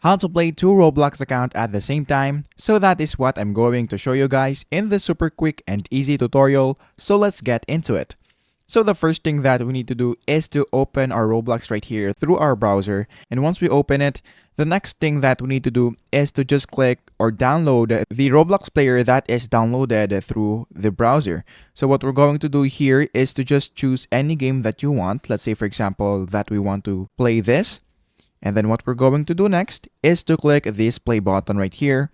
how to play two Roblox accounts at the same time. So that is what I'm going to show you guys in this super quick and easy tutorial. So let's get into it. So the first thing that we need to do is to open our Roblox right here through our browser. And once we open it, the next thing that we need to do is to just click or download the Roblox player that is downloaded through the browser. So what we're going to do here is to just choose any game that you want. Let's say, for example, that we want to play this. And then what we're going to do next is to click this play button right here.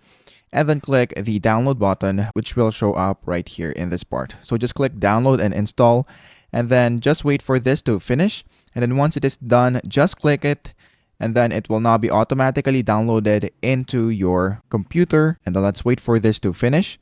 And then click the download button, which will show up right here in this part. So just click download and install. And then just wait for this to finish. And then once it is done, just click it. And then it will now be automatically downloaded into your computer. And then let's wait for this to finish.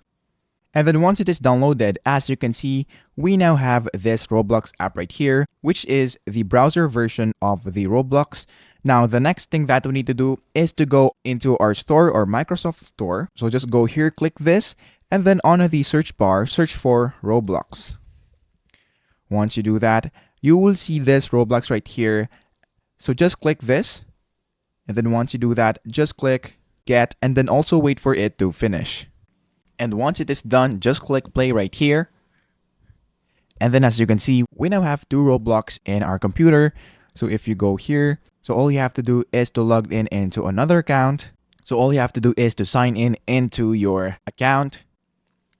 And then once it is downloaded, as you can see, we now have this Roblox app right here, which is the browser version of the Roblox. Now, the next thing that we need to do is to go into our store or Microsoft Store. So just go here, click this, and then on the search bar, search for Roblox. Once you do that, you will see this Roblox right here. So just click this. And then once you do that, just click get and then also wait for it to finish. And once it is done, just click play right here. And then as you can see, we now have two Roblox in our computer. So if you go here, so all you have to do is to log in into another account. So all you have to do is to sign in into your account.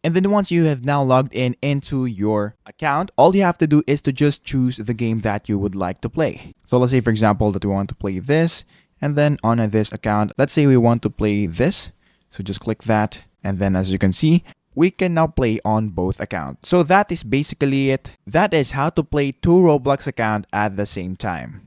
And then once you have now logged in into your account, all you have to do is to just choose the game that you would like to play. So let's say, for example, that we want to play this. And then on this account, let's say we want to play this. So just click that. And then as you can see, we can now play on both accounts. So that is basically it. That is how to play two Roblox accounts at the same time.